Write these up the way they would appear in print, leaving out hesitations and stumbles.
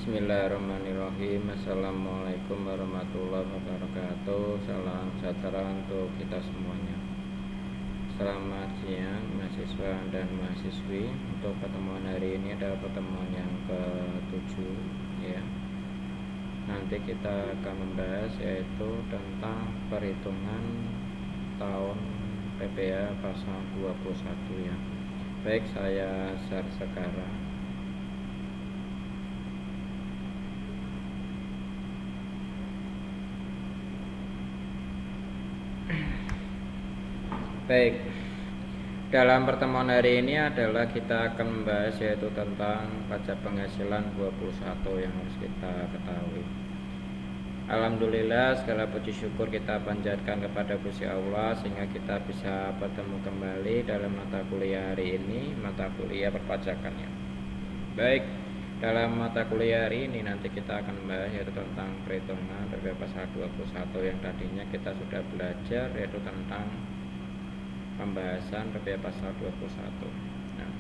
Bismillahirrahmanirrahim. Assalamualaikum warahmatullahi wabarakatuh. Salam sejahtera untuk kita semuanya. Selamat siang mahasiswa dan mahasiswi. Untuk pertemuan hari ini adalah pertemuan yang ke-7 ya. Nanti kita akan membahas yaitu tentang perhitungan tahun PPA pasal 21 ya. Baik, saya share sekarang. Baik, dalam pertemuan hari ini adalah kita akan membahas yaitu tentang pajak penghasilan 21 yang harus kita ketahui. Alhamdulillah, segala puji syukur kita panjatkan kepada Gusti Allah sehingga kita bisa bertemu kembali dalam mata kuliah hari ini, mata kuliah perpajakannya. Baik, dalam mata kuliah hari ini nanti kita akan membahas yaitu tentang perhitungan PPh pasal 21 yang tadinya kita sudah belajar yaitu tentang pembahasan PPh pasal 21. Nah,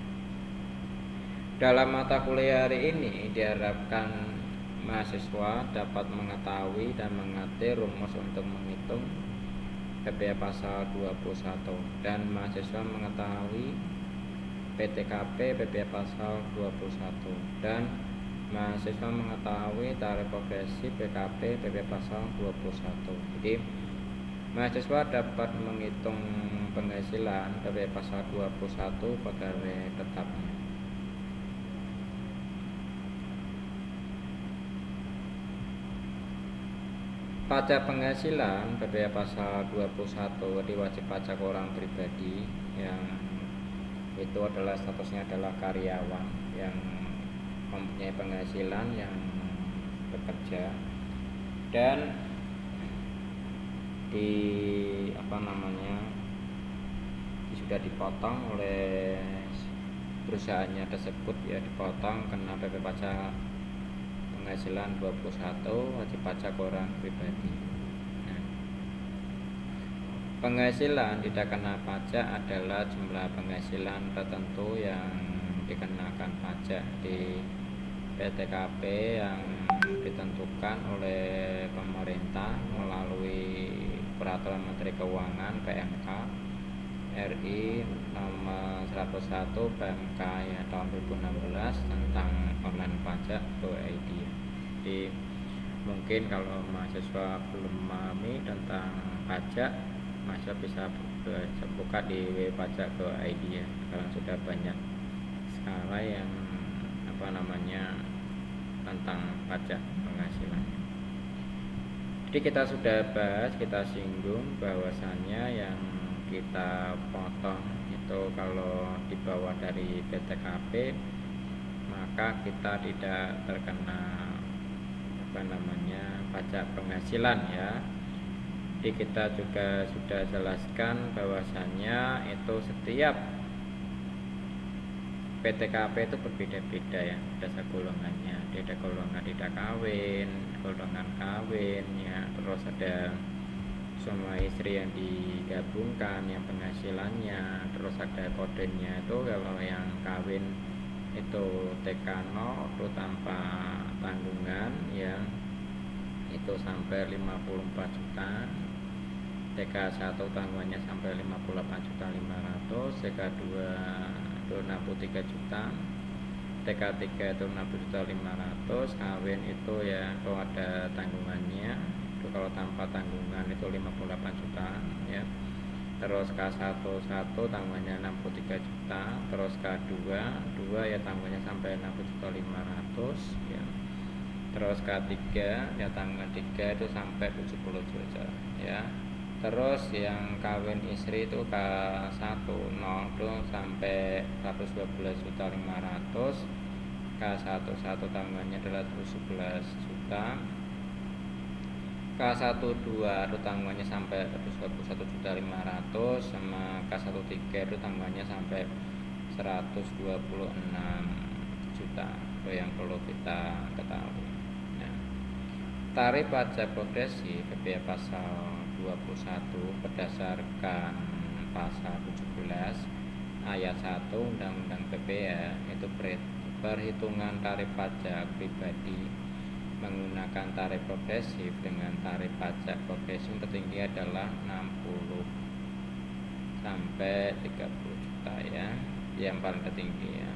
dalam mata kuliah hari ini diharapkan mahasiswa dapat mengetahui dan mengerti rumus untuk menghitung PPh pasal 21 dan mahasiswa mengetahui PTKP PPh pasal 21 dan mahasiswa mengetahui tarif progresif PKP PPh pasal 21. Jadi mahasiswa dapat menghitung penghasilan PPh pasal 21 pegawai tetapnya. Pajak penghasilan PPh pasal 21 di wajib pajak orang pribadi yang itu adalah statusnya adalah karyawan yang mempunyai penghasilan yang bekerja dan sudah dipotong oleh perusahaannya tersebut ya, dipotong kena PP pajak penghasilan 21 wajib pajak orang pribadi. Nah, penghasilan tidak kena pajak adalah jumlah penghasilan tertentu yang dikenakan pajak di PTKP yang ditentukan oleh pemerintah melalui Peraturan Menteri Keuangan PMK RI nomor 101 PMK ya tahun 2016 tentang online pajak go.id. Jadi mungkin kalau mahasiswa belum memahami tentang pajak, mahasiswa bisa buka di www.pajak go.id ya. Sekarang sudah banyak skala yang tentang pajak penghasilan. Jadi kita sudah bahas, kita singgung bahwasannya yang kita potong itu kalau di bawah dari PTKP maka kita tidak terkena pajak penghasilan ya. Jadi kita juga sudah jelaskan bahwasannya itu setiap PTKP itu berbeda-beda ya, dasar golongannya. Ada golongan tidak kawin, golongan kawin ya, terus ada suami istri yang digabungkan yang penghasilannya, terus ada kodenya itu kalau yang kawin itu TK0 itu tanpa tanggungan ya, itu sampai 54 juta, TK1 tanggungannya sampai 58.500.000, TK2 itu 63 juta, TK3 itu 60.500.000, kawin itu ya kalau ada tanggungannya itu kalau tanpa tanggungan itu 58 juta ya. Terus K1 tanggungannya 63 juta, terus K2 ya tanggungannya sampai 60.500.000 ya. Terus K3 ya tanggungan 3 itu sampai 70 juta ya. Terus yang kawin istri itu K1 0 itu sampai 112.500.000, K11 tanggungannya adalah 11 juta, K12 itu tanggungannya sampai 121.500.000, sama K13 itu tanggungannya sampai 126 juta. Itu yang perlu kita ketahui. Nah, tarif pajak progresif PPh pasal 21 berdasarkan pasal 17 ayat 1 Undang-Undang PPh itu perhitungan tarif pajak pribadi menggunakan tarif progresif dengan tarif pajak progresif tertinggi adalah 60 sampai 30 juta ya, yang paling tertinggi ya.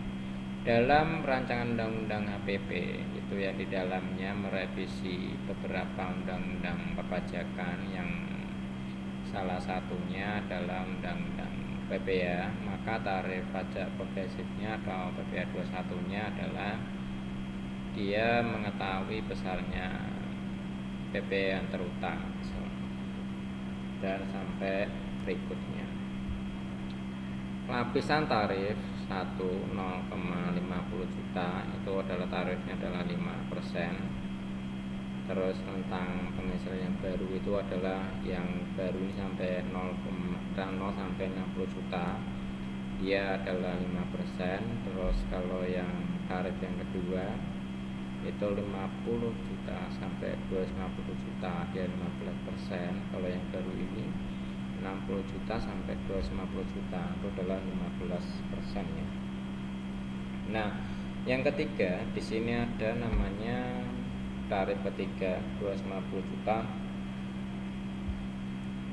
Dalam rancangan undang-undang HPP itu ya, di dalamnya merevisi beberapa undang-undang perpajakan yang salah satunya adalah undang-undang PPA, maka tarif pajak progresifnya atau PPA 21-nya adalah dia mengetahui besarnya PPA yang terutang dan sampai berikutnya. Lapisan tarif 1 0,50 juta itu adalah tarifnya adalah 5%. Terus tentang penghasilan yang baru itu adalah yang baru ini sampai 0 sampai 60 juta dia adalah 5%. Terus kalau yang tarif yang kedua itu 50 juta sampai 250 juta dia 15%. Kalau yang baru ini 60 juta sampai 250 juta itu adalah 15% ya. Nah, yang ketiga di sini ada namanya tarif ketiga 250 juta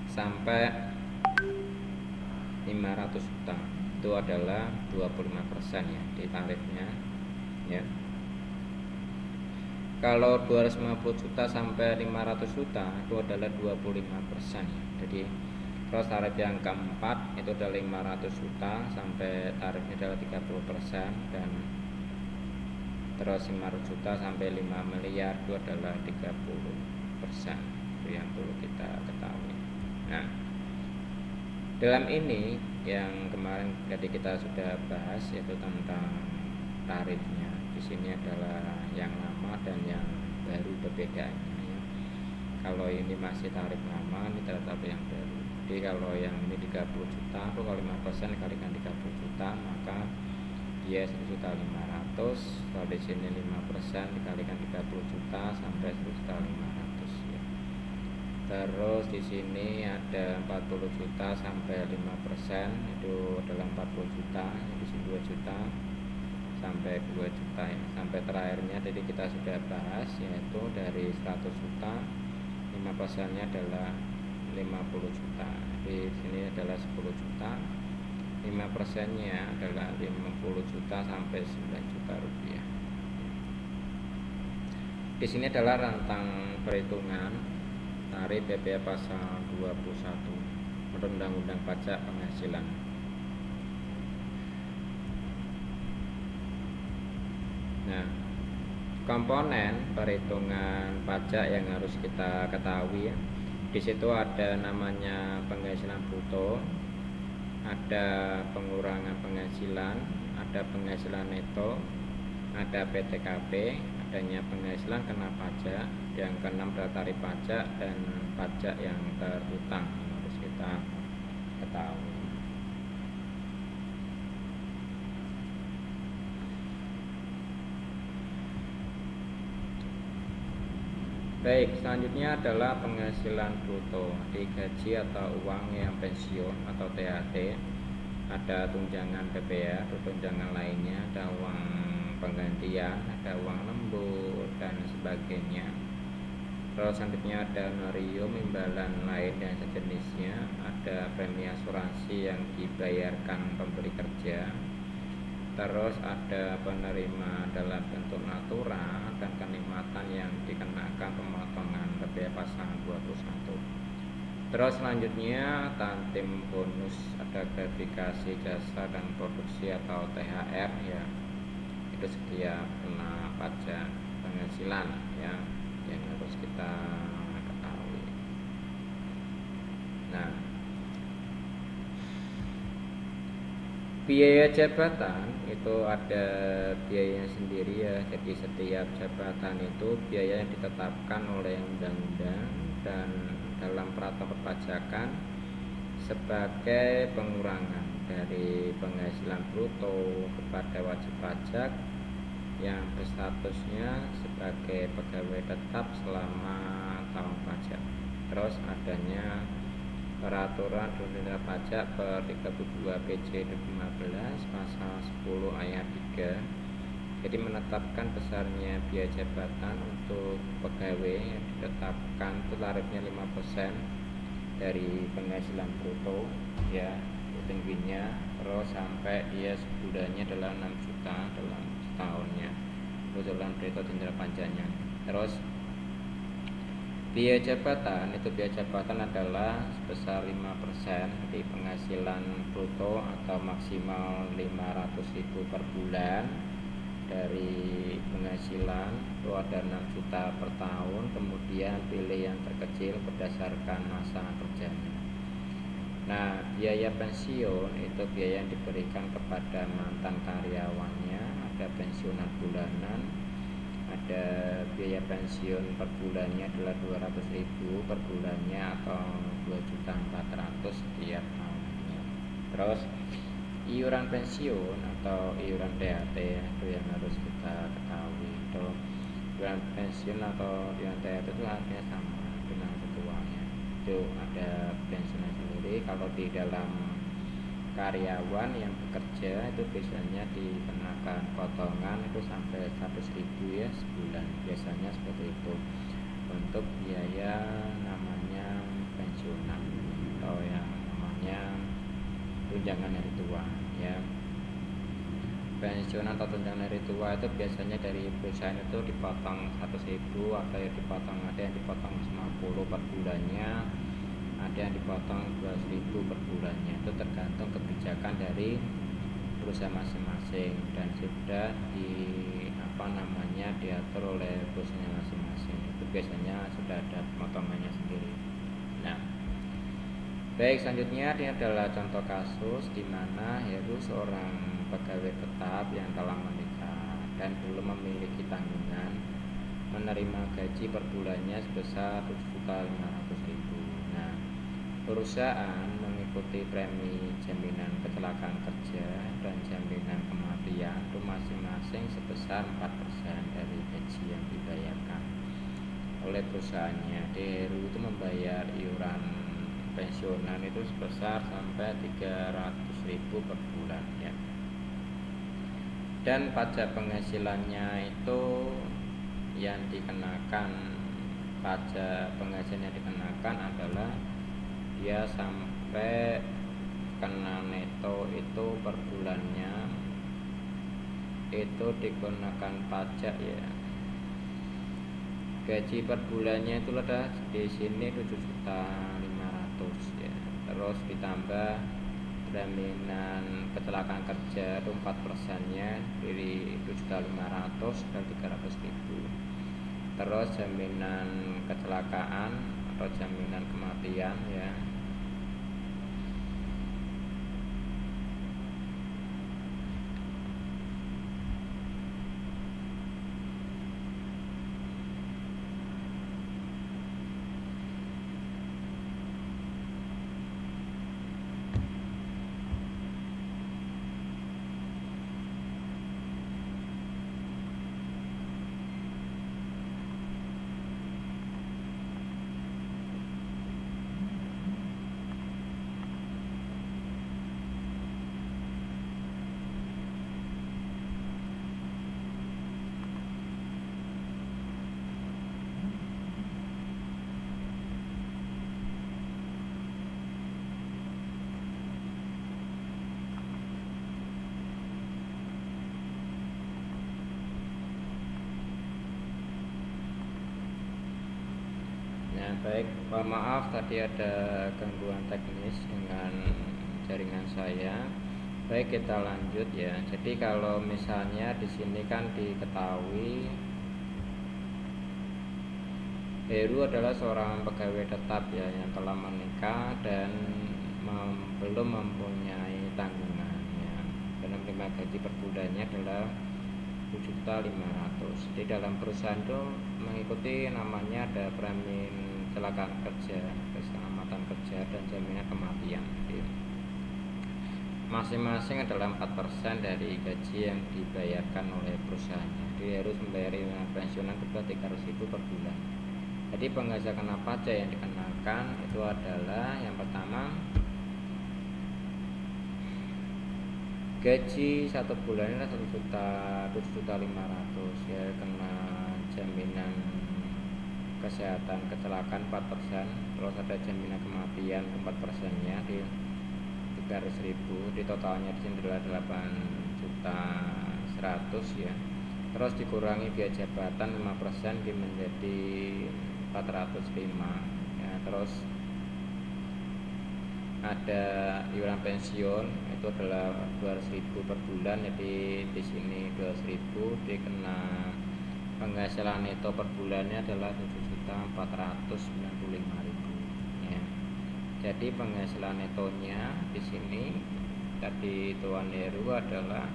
sampai 500 juta itu adalah 25% ya di tarifnya ya. Kalau 250 juta sampai 500 juta itu adalah 25% ya. Jadi terus tarif yang keempat itu adalah 500 juta sampai tarifnya adalah 30%, dan terus 500 juta sampai 5 miliar itu adalah 30%. Itu yang perlu kita ketahui. Nah, dalam ini yang kemarin tadi kita sudah bahas yaitu tentang tarifnya. Di sini adalah yang lama dan yang baru perbedaannya ya. Kalau ini masih tarif lama, ini tetap yang baru. Jadi kalau yang ini 30 juta, itu kalau 5% dikalikan 30 juta maka dia 1.500.000. Kalau di sini 5% dikalikan 30 juta sampai 1.500.000 ya. Terus di sini ada 40 juta sampai 5% itu adalah 40 juta, di sini 2 juta sampai 2 juta ya. Sampai terakhirnya tadi kita sudah bahas yaitu dari 100 juta 5%-nya adalah 50 juta. Di sini adalah 10 juta, 5%-nya adalah 50 juta sampai 9 juta rupiah. Di sini adalah rentang perhitungan tarif PPA pasal 21 Undang-Undang Pajak Penghasilan. Nah, komponen perhitungan pajak yang harus kita ketahui ya. Di situ ada namanya penghasilan bruto, ada pengurangan penghasilan, ada penghasilan neto, ada PTKP, adanya penghasilan kena pajak, yang keenam adalah tarif pajak dan pajak yang terhutang yang harus kita ketahui. Baik, selanjutnya adalah penghasilan bruto di gaji atau uang yang pensiun atau THT, ada tunjangan PPA atau tunjangan lainnya, ada uang penggantian, ada uang lembur dan sebagainya. Terus selanjutnya ada honorarium, imbalan lain dan sejenisnya, ada premi asuransi yang dibayarkan pemberi kerja. Terus ada penerima dalam bentuk natura dan kenikmatan yang dikenakan pemotongan PPA pasal 21. Terus selanjutnya tantim bonus, ada gratifikasi jasa dan produksi atau THR ya. Itu setiap kena pajak penghasilan ya, yang harus kita ketahui. Nah, biaya jabatan itu ada biayanya sendiri ya. Jadi setiap jabatan itu biaya yang ditetapkan oleh undang-undang dan dalam peraturan perpajakan sebagai pengurangan dari penghasilan bruto kepada wajib pajak yang berstatusnya sebagai pegawai tetap selama tahun pajak. Terus adanya peraturan Undang-Undang Pajak per 32 PJ 2015 pasal 10 ayat 3 Jadi menetapkan besarnya biaya jabatan untuk pegawai yang ditetapkan itu tarifnya 5% dari penghasilan bruto ya tingginya, terus sampai dia sebulannya adalah 6 juta dalam setahunnya dalam berita jendela panjangnya. Terus biaya jabatan adalah sebesar 5% dari penghasilan bruto atau maksimal 500.000 per bulan dari penghasilan itu ada 6 juta per tahun. Kemudian pilih yang terkecil berdasarkan masa kerjanya. Nah, biaya pensiun itu biaya yang diberikan kepada mantan karyawannya, ada pensiunan bulanan, ada biaya pensiun per bulannya adalah 200.000 per bulannya atau 2.400.000 setiap tahunnya. Terus iuran pensiun atau iuran THT itu yang harus kita ketahui. Itu iuran pensiun atau iuran THT itu artinya sama dengan ketuanya. Itu ada pensiunnya sendiri. Kalau di dalam karyawan yang bekerja itu biasanya dikenakan potongan itu sampai 100.000 ya sebulan, biasanya seperti itu untuk biaya namanya pensiunan atau yang namanya tunjangan hari tua ya. Pensiunan atau tunjangan hari tua itu biasanya dari perusahaan itu dipotong 100.000, ada yang dipotong 50 per bulannya, ada yang dipotong 12.000 per bulannya. Itu tergantung kebijakan dari perusahaan masing-masing dan sudah diatur oleh perusahaan masing-masing. Itu biasanya sudah ada pemotongannya sendiri. Nah, baik, selanjutnya ini adalah contoh kasus di mana Heru seorang pegawai tetap yang telah menikah dan belum memiliki tanggungan menerima gaji per bulannya sebesar 7.500.000. Nah, perusahaan mengikuti premi jaminan kecelakaan kerja dan jaminan kematian itu masing-masing sebesar 4% dari gaji yang dibayarkan oleh perusahaannya. Heru itu membayar iuran pensiunan itu sebesar sampai 300.000 per bulan ya. Dan pajak penghasilannya itu yang dikenakan, pajak penghasilan yang dikenakan adalah dia sampai kena neto itu per bulannya itu dikenakan pajak ya. Gaji per bulannya itu ada di sini 7.500.000 ya. Terus ditambah jaminan kecelakaan kerja itu 4%-nya dari 7.500.000 dan 300.000. Terus jaminan kecelakaan atau jaminan kematian ya. Baik, maaf tadi ada gangguan teknis dengan jaringan saya. Baik, kita lanjut ya. Jadi kalau misalnya di sini kan diketahui Heru adalah seorang pegawai tetap ya yang telah menikah dan belum mempunyai tanggungan ya. Dan menerima gaji per bulannya adalah 7.500.000. Di dalam perusahaan itu mengikuti namanya ada premi kecelakaan kerja, keselamatan kerja dan jaminan kematian. Jadi, masing-masing adalah 4% dari gaji yang dibayarkan oleh perusahaannya. Jadi harus membayar iuran pensiunan sebesar 300.000 per bulan. Jadi penghasilan apa aja yang dikenakan itu adalah yang pertama gaji 1 bulannya 1.700.500 ya, kena jaminan kesehatan kecelakaan 4%, terus ada jaminan kematian 4%-nya di 300.000, di totalnya di sini adalah 8.100.000 ya. Terus dikurangi biaya jabatan 5% menjadi 405 ya. Terus ada iuran pensiun itu adalah 200.000 per bulan, jadi di sini 200.000 dikena penghasilan neto per bulannya adalah 7.495.000 ya. Jadi penghasilan netonya di sini tadi Tuan Heru adalah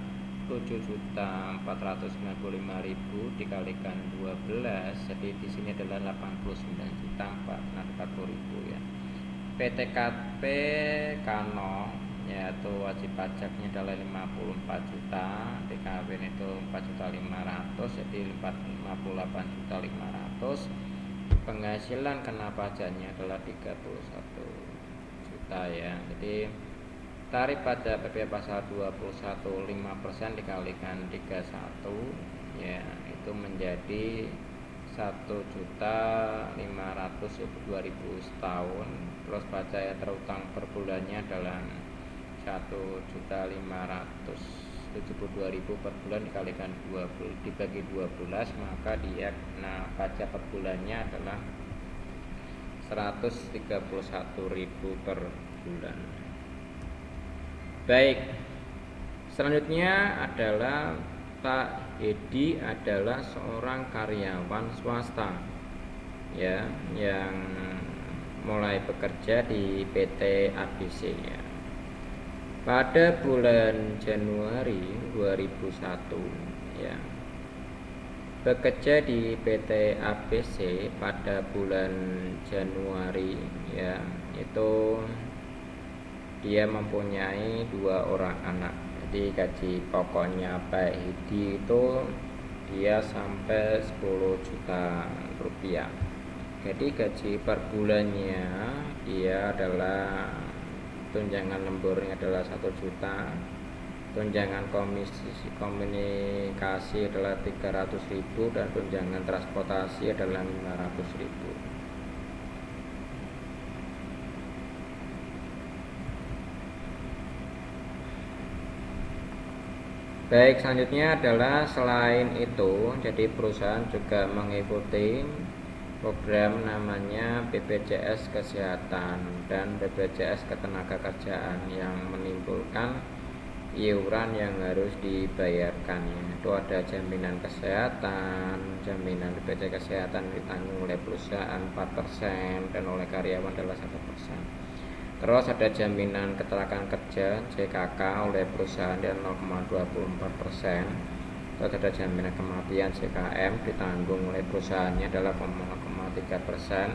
7.495.000 dikalikan 12, jadi di sini adalah 89.440.000 ya. PTKP Kano yaitu wajib pajaknya adalah 54 juta, TKW itu 4.500.000, jadi 58.500.000. Penghasilan kena pajaknya adalah 31 juta ya. Jadi tarif pajak PPh pasal 21 5% dikalikan 31 ya, itu menjadi 1.500.000 setahun. Terus pajak yang terutang per bulannya adalah 1.572.000 per bulan dikalikan 20 dibagi 12, maka dia kena pajak per bulannya adalah 131.000 per bulan. Baik, selanjutnya adalah Pak Edi adalah seorang karyawan swasta ya, yang mulai bekerja di PT ABC ya. Pada bulan Januari 2001 ya, bekerja di PT ABC pada bulan Januari ya, itu dia mempunyai 2 orang anak. Jadi gaji pokoknya Pak Edi itu dia sampai 10 juta rupiah. Jadi gaji per bulannya dia adalah tunjangan lemburnya adalah 1 juta, tunjangan komunikasi adalah 300.000, dan tunjangan transportasi adalah 500.000. Baik, selanjutnya adalah selain itu, jadi perusahaan juga mengikuti program namanya BPJS Kesehatan dan BPJS Ketenagakerjaan yang menimbulkan iuran yang harus dibayarkan ya. Itu ada jaminan kesehatan, jaminan BPJS Kesehatan ditanggung oleh perusahaan 4% dan oleh karyawan adalah 1%. Terus ada jaminan kecelakaan kerja JKK oleh perusahaan dan 0,24%. Terus ada jaminan kematian JKM ditanggung oleh perusahaannya adalah 0,3%.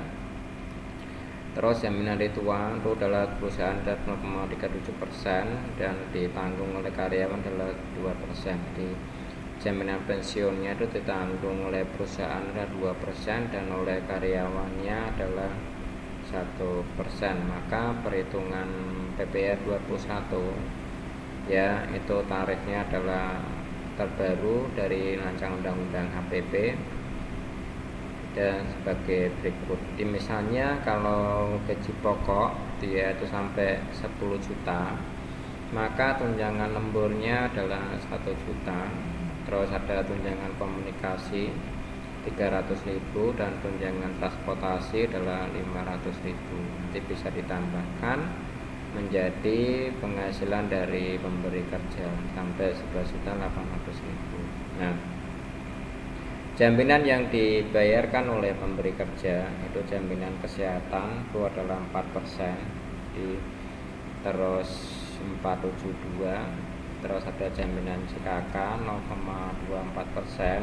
Terus jaminan hari tua itu adalah perusahaan adalah 0,37% dan ditanggung oleh karyawan adalah 2%. Jadi jaminan pensiunnya itu ditanggung oleh perusahaan adalah 2% dan oleh karyawannya adalah 1%. Maka perhitungan PPh 21 ya, itu tarifnya adalah terbaru dari rancangan undang-undang HPP dan sebagai berikut. Jadi misalnya kalau gaji pokok dia itu sampai 10 juta, maka tunjangan lemburnya adalah 1 juta. Terus ada tunjangan komunikasi 300.000 dan tunjangan transportasi adalah 500.000. Nanti bisa ditambahkan menjadi penghasilan dari pemberi kerja sampai 11.800.000. Nah, jaminan yang dibayarkan oleh pemberi kerja itu jaminan kesehatan itu adalah 4%, terus 472. Terus ada jaminan JKK 0,24%,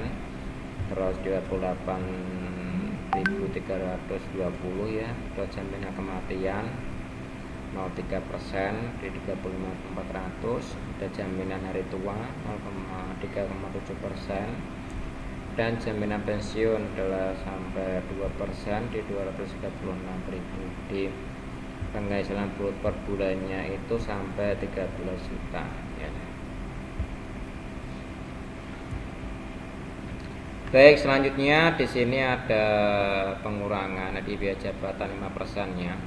terus 28.320 ya. Terus jaminan kematian 0,3% di 35.400. Ada jaminan hari tua 0,3,7%, dan jaminan pensiun adalah sampai 2% di 236.000. Di penghasilan per bulannya itu sampai 13 juta ya. Baik, selanjutnya di sini ada pengurangan di biaya jabatan 5%-nya.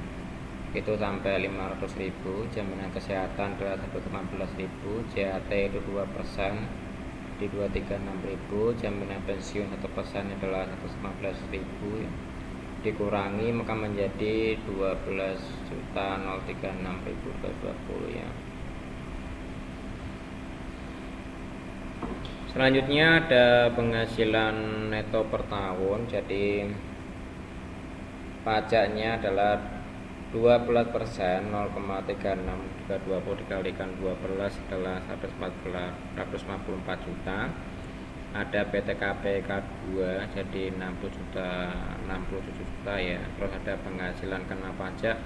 Itu sampai 500.000, jaminan kesehatan adalah 115.000, JHT itu 2%, di 236.000, jaminan pensiun 1% adalah 115.000, dikurangi maka menjadi 12.036.220 ya. Selanjutnya ada penghasilan neto per tahun. Jadi pajaknya adalah 12%, 0,36 dikalikan 12 adalah 154 juta. Ada PTKP K2 jadi 67 juta ya. Terus ada penghasilan kena pajak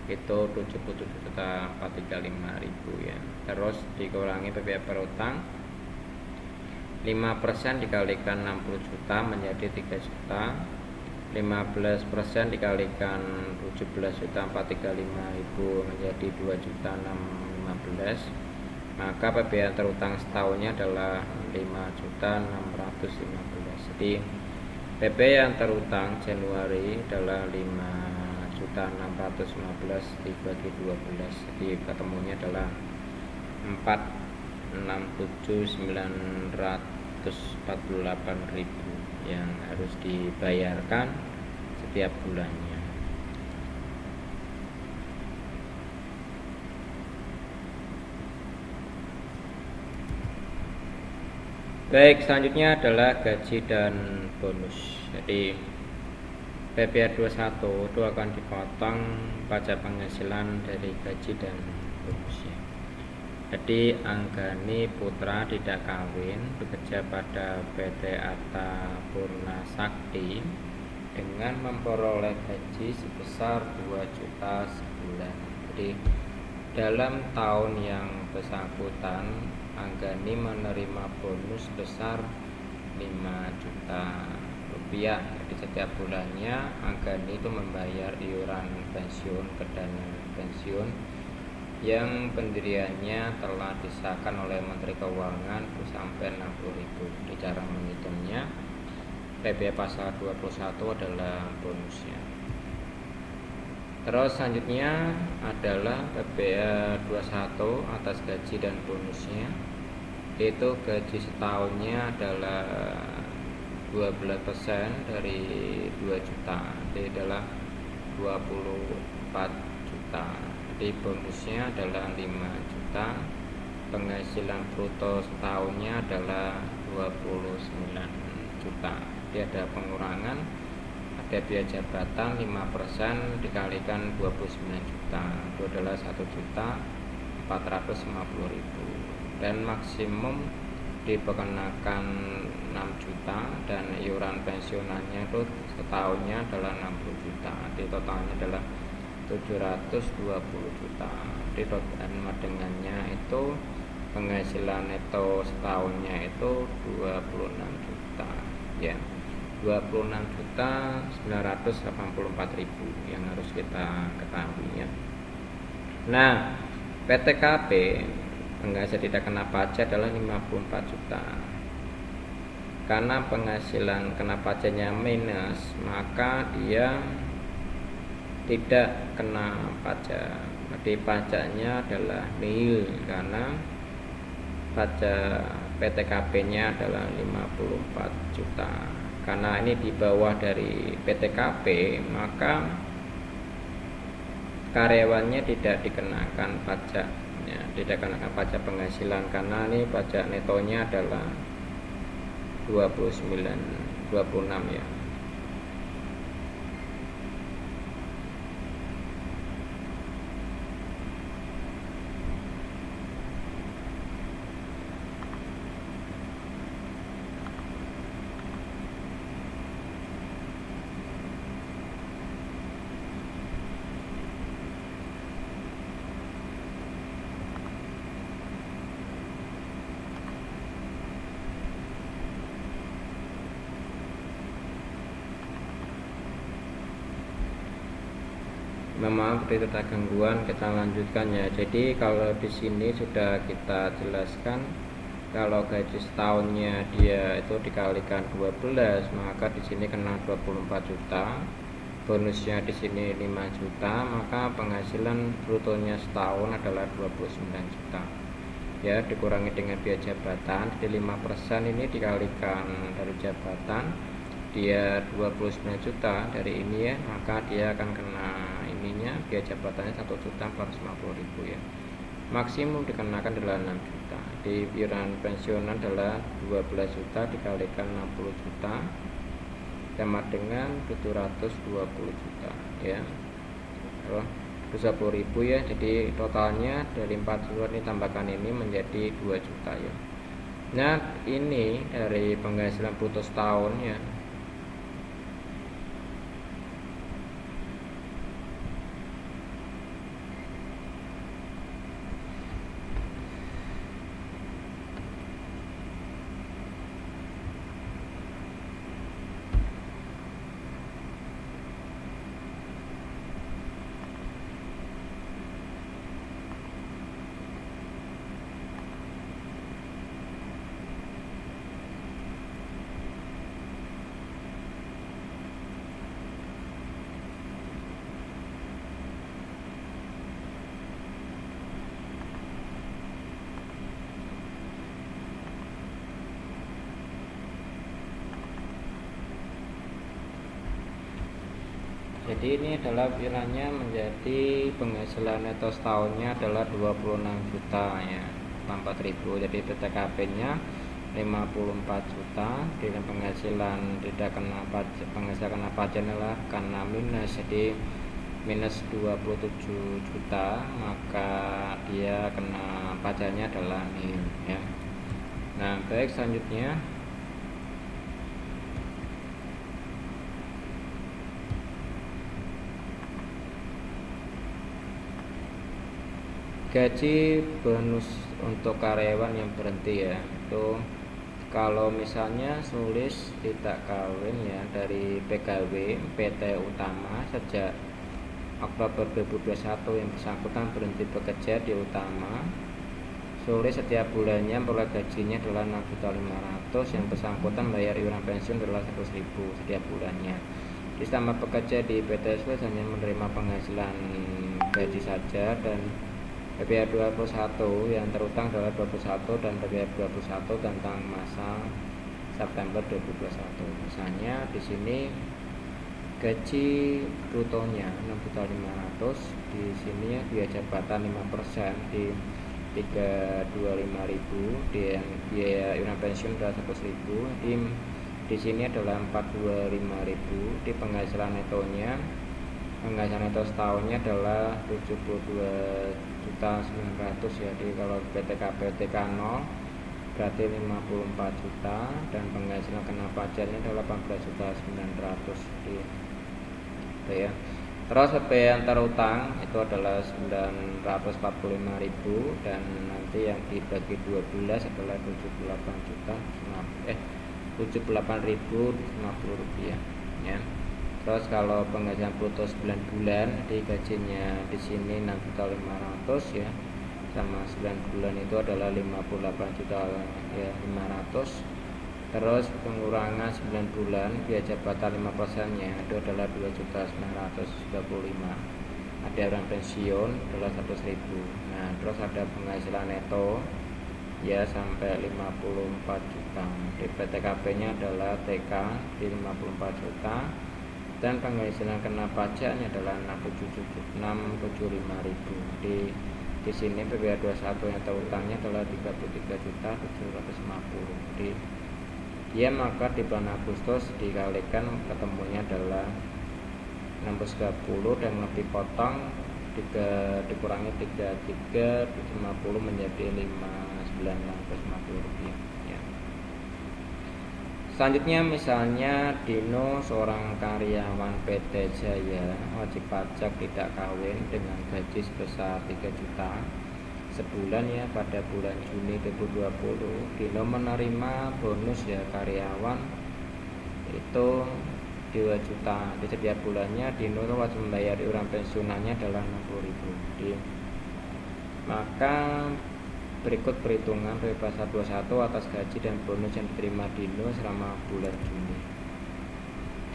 itu 77.435.000 ya. Terus dikurangi PPh per utang 5% dikalikan 60 juta menjadi 3 juta. 15% dikalikan 17.435.000 menjadi 2.615. Maka PPh terutang setahunnya adalah 5.615. Jadi PP yang terutang Januari adalah 5.615 dibagi 12. Jadi ketemunya adalah 467.948.000 yang harus dibayarkan setiap bulannya. Baik, selanjutnya adalah gaji dan bonus. Jadi PPh 21 itu akan dipotong pajak penghasilan dari gaji dan bonusnya. Jadi Anggani Putra tidak kawin, bekerja pada PT Atta Purna Sakti dengan memperoleh gaji sebesar 2 juta sebulan. Jadi dalam tahun yang bersangkutan Anggani menerima bonus sebesar 5 juta rupiah. Jadi setiap bulannya Anggani itu membayar iuran pensiun ke dana pensiun yang pendiriannya telah disahkan oleh Menteri Keuangan itu sampai 60.000. Di cara menghitungnya PPh pasal 21 adalah bonusnya. Terus selanjutnya adalah PPh 21 atas gaji dan bonusnya. Itu gaji setahunnya adalah 12% dari 2 juta. Jadi adalah 24 juta. Jadi bonusnya adalah 5 juta. Penghasilan bruto setahunnya adalah 29 juta. Jadi ada pengurangan, ada biaya jabatan 5% dikalikan 29 juta, itu adalah 1.450.000. Dan maksimum diperkenakan 6 juta dan iuran pensiunannya itu setahunnya adalah 60 juta. Jadi totalnya adalah 720 juta. Di total madengannya itu penghasilan neto setahunnya itu 26 juta ya. 26.984.000 yang harus kita ketahui ya. Nah, PTKP penghasilan tidak kena pajak adalah 54 juta. Karena penghasilan kena pajaknya minus, maka dia tidak kena pajak. Jadi pajaknya adalah nil karena pajak PTKP-nya adalah 54 juta. Karena ini di bawah dari PTKP, maka karyawannya tidak dikenakan pajak ya, tidak dikenakan pajak penghasilan karena ini pajak netonya adalah 26 ya. Maaf itu ada gangguan, kita lanjutkan ya. Jadi kalau di sini sudah kita jelaskan Kalau gaji setahunnya dia itu dikalikan 12, maka di sini kena 24 juta. Bonusnya di sini 5 juta, maka penghasilan brutonya setahun adalah 29 juta. Ya, dikurangi dengan biaya jabatan, jadi 5% ini dikalikan dari jabatan, dia 29 juta dari ini ya, maka dia akan kena ininya biaya jabatannya 1.450.000 ya. Maksimum dikenakan adalah 6 juta. Di iuran pensiunan adalah 12 juta dikalikan 60 juta sama dengan 720 juta ya. Kalau 20.000 ya, jadi totalnya dari 4 juta ini tambahkan ini menjadi 2 juta ya. Nah, ini dari penghasilan bruto setahun ya. Jadi ini adalah iurannya menjadi penghasilan neto setahunnya adalah 26 juta ya, 4.000. Jadi PTKP nya 54 juta, dengan penghasilan tidak kena pajak, penghasilan kena pajak adalah karena minus, jadi minus 27 juta, maka dia kena pajaknya adalah nil ya. Nah, baik, selanjutnya gaji bonus untuk karyawan yang berhenti ya. Itu kalau misalnya nulis tidak kawin ya dari PKW PT Utama sejak Oktober 2021 yang bersangkutan berhenti bekerja di Utama, tulis setiap bulannya memperoleh gajinya adalah 6.500.000, yang bersangkutan bayar iuran pensiun adalah 100.000 setiap bulannya. Di selama bekerja di PT Suez hanya menerima penghasilan gaji saja, dan PPh 21 yang terutang adalah 21 dan PPh 21 tentang masa September 2021. Misalnya di sini gaji brutonya 6.500.000, di sini ya biaya jabatan 5% di 325.000, biaya iuran pensiun adalah 100.000, di sini adalah 425.000. Di penghasilan netonya, penghasilan neto setahunnya adalah 72.900.000 ya. Jadi kalau PTKP TK 0 berarti 54 juta, dan penghasilan kena pajaknya adalah 18.900.000 gitu ya. Terus PP yang terutang itu adalah 945.000, dan nanti yang dibagi 12 adalah 78.050 rupiah ya. Terus kalau penghasilan bruto 9 bulan, jadi gajinya di sini 6.500.000 ya, sama 9 bulan itu adalah 58 juta ya 500. Terus pengurangan 9 bulan biaya jabatan 5% nya itu adalah 2.935.000. Ada iuran pensiun adalah 100.000. Nah, terus ada penghasilan neto ya sampai 54 juta. Di PTKP nya adalah TK di 54 juta, dan penghasilan kena pajaknya adalah 675.000. Di sini PPh 21 yang terutangnya adalah 33.750. Ya, maka di bulan Agustus dikalikan ketemunya adalah 630, dan lebih potong dikurangi 3350 menjadi 5.950 rupiah ya. Selanjutnya misalnya Dino seorang karyawan PT Jaya, wajib pajak tidak kawin dengan gaji sebesar 3 juta sebulan ya. Pada bulan Juni 2020 Dino menerima bonus ya karyawan itu 2 juta. Di setiap bulannya Dino wajib membayar iuran pensiunannya adalah 60.000. Maka Berikut perhitungan PP pasal 21 atas gaji dan bonus yang diterima Dino selama bulan Juni.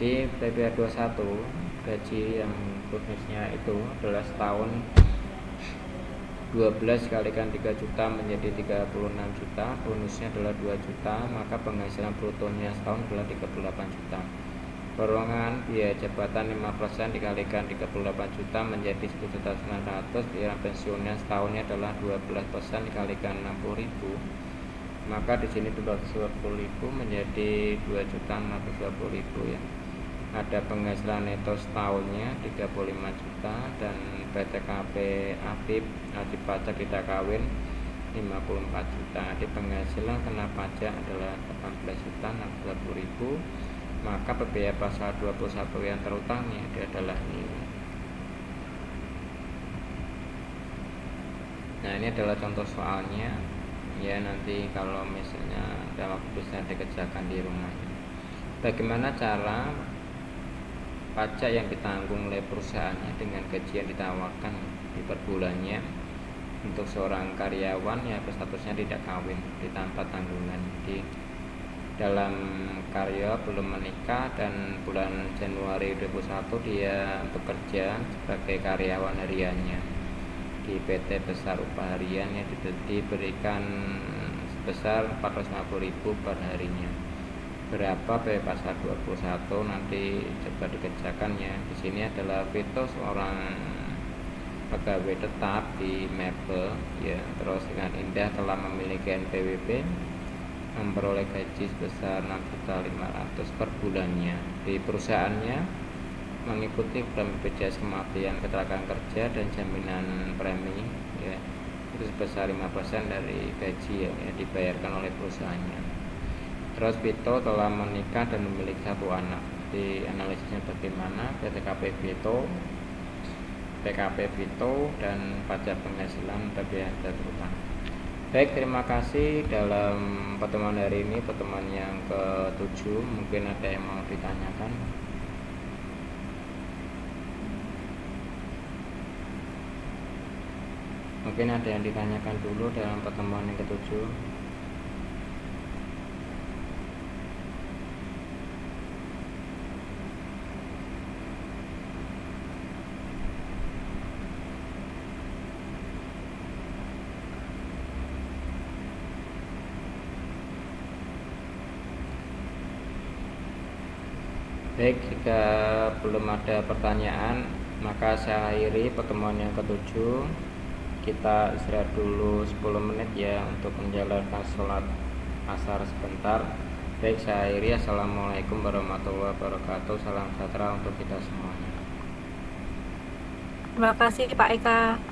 Di PP 21 gaji yang bonusnya itu adalah setahun 12 kalikan 3 juta menjadi 36 juta, bonusnya adalah 2 juta, maka penghasilan brutonya setahun adalah 38 juta. Dorongan biaya jabatan 5% dikalikan 38 juta menjadi 1.900.000, biaya pensiunnya setahunnya adalah 12% dikalikan 60.000, maka di sini 220.000 menjadi 2.620.000 ya. Ada penghasilan neto setahunnya 35 juta dan PTKP Aktif wajib pajak tidak kawin 54 juta. Di penghasilan kena pajak adalah 18.620.000, maka biaya pasal 21 yang terutangnya adalah ini. Nah, ini adalah contoh soalnya ya, nanti kalau misalnya ada waktu bisa dikerjakan di rumah. Bagaimana cara pajak yang ditanggung oleh perusahaannya dengan gaji yang ditawarkan di per bulannya untuk seorang karyawan yang statusnya tidak kawin tanpa tanggungan di dalam karya belum menikah dan bulan Januari 2021 dia bekerja sebagai karyawan hariannya di PT Besar Upah Harian yang diberikan sebesar 450.000 per harinya. Berapa biaya pasal 21 nanti coba dikerjakan ya. Di sini adalah Vito seorang pegawai tetap di Mebel ya, terus dengan indah telah memiliki NPWP, memperoleh gaji sebesar 6.500.000 per bulannya. Di perusahaannya mengikuti program BPJS kematian, kecelakaan kerja dan jaminan premi ya, itu sebesar 5% dari gaji ya, dibayarkan oleh perusahaannya. Terus Vito telah menikah dan memiliki 1 anak. Di analisisnya bagaimana PTKP Vito, PKP Vito dan pajak penghasilan PPh terutang. Baik, terima kasih. Dalam pertemuan hari ini, pertemuan yang ke-7, mungkin ada yang mau ditanyakan. Mungkin ada yang ditanyakan dulu dalam pertemuan yang ke-7. Baik, jika belum ada pertanyaan, maka saya akhiri pertemuan yang ke-7. Kita istirahat dulu 10 menit ya untuk menjalankan sholat asar sebentar. Baik, saya akhiri. Assalamualaikum warahmatullahi wabarakatuh. Salam sejahtera untuk kita semuanya. Terima kasih Pak Eka.